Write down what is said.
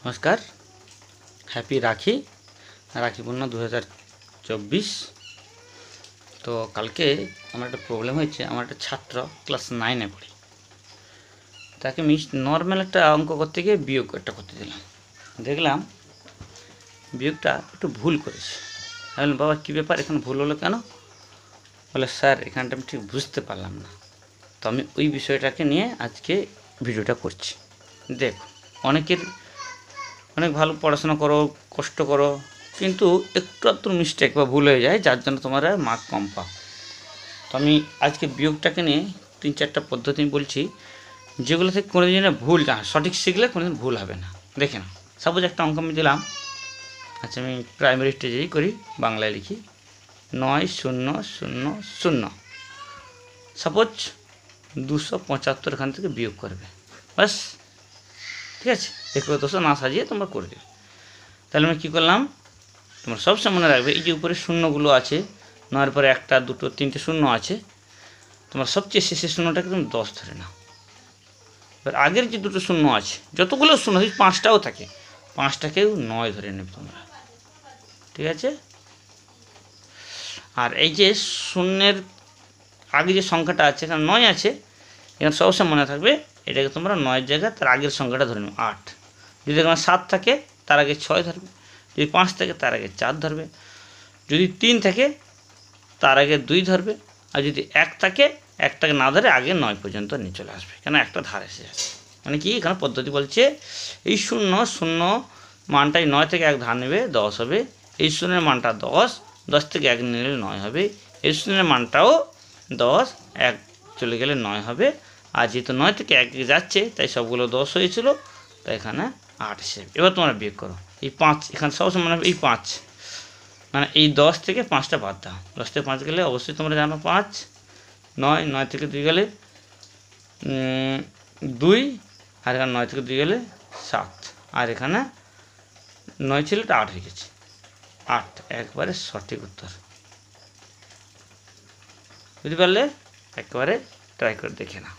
नमस्कार हैप्पी राखी राखी पूर्णिमा 2024। तो कल के एक प्रॉब्लेम एक छात्र क्लास 9 पढ़ी ताके नर्माल एक अंक करते गए वियोग करते दिलाम देखलाम वियोगटा एक भूल करेছে बाबा कि ব্যাপার এখানে ভুল হলো কেন বলে স্যার এখানটা আমি ঠিক বুঝতে পারলাম না। তো আমি ওই বিষয়টাকে নিয়ে আজকে ভিডিওটা করছি। দেখো অনেকের অনেক ভালো পড়াশোনা করো কষ্ট করো কিন্তু একটু আধটু মিস্টেক বা ভুল হয়ে যায় যার জন্য তোমরা মার্ক কম পাও। তো আমি আজকে বিয়োগটাকে নিয়ে 3-4টা পদ্ধতি বলছি যেগুলো থেকে কোনোদিন ভুল না সঠিক শিখলে কোনোদিন ভুল হবে না। দেখে না সাপোজ একটা অঙ্ক আমি দিলাম, আচ্ছা আমি প্রাইমারি স্টেজেই করি, বাংলায় লিখি 9,0,0,0 সাপোজ 275 এখান থেকে বিয়োগ করবে, বাস ঠিক আছে। দেখো দোষ না সাজিয়ে তোমরা করে দেবে। তাহলে আমি কী করলাম, তোমরা সবসময় মনে রাখবে এই যে উপরে শূন্যগুলো আছে, 9-এর পরে 1, 2, 3টে শূন্য আছে, তোমরা সবচেয়ে শেষের শূন্যটাকে তুমি 10 ধরে নাও। এবার আগের যে দুটো শূন্য আছে, যতগুলো শূন্য আছে 5টাও থাকে, 5টাকেও 9 ধরে নেবে তোমরা, ঠিক আছে। আর এই যে শূন্যের আগে যে সংখ্যাটা আছে এখানে 9 আছে, এখানে সবসময় মনে থাকবে এটাকে তোমরা 9-এর জায়গায় তার আগের সংখ্যাটা ধরে নেবে 8। যদি এখানে 7 থাকে তার আগে 6 ধরবে, যদি 5 থাকে তার আগে 4 ধরবে, যদি 3 থাকে তার আগে 2 ধরবে, আর যদি 1 থাকে 1টাকে না ধরে আগে 9 পর্যন্ত নিয়ে চলে আসবে, কেন একটা ধার এসে আছে। মানে কি এখানে পদ্ধতি বলছে এই শূন্য মানটাই 9 থেকে 1 ধার নেবে 10 হবে, এই শূন্যের মানটা 10 থেকে 1 নিলে 9 হবে, এই শূন্যের মানটাও 10, 1 চলে গেলে 9 হবে। আর যেহেতু 9 থেকে 1 যাচ্ছে তাই সবগুলো 10 হয়েছিল, তাই এখানে 8 হিসেবে। এবার তোমরা বিয়োগ করো, এই 5 এখানে সবসময় মনে হবে এই 5, মানে এই 10 থেকে 5টা বাদ দাও, 10 থেকে 5 গেলে অবশ্যই তোমরা জানো 5, 9 থেকে 2 গেলে 2, আর এখানে 9 থেকে 2 গেলে 7, আর এখানে 9 ছিল এটা 8 হয়ে গেছে, 8 একবারে সঠিক উত্তর। বুঝতে পারলে? একবারে ট্রাই করে দেখে না।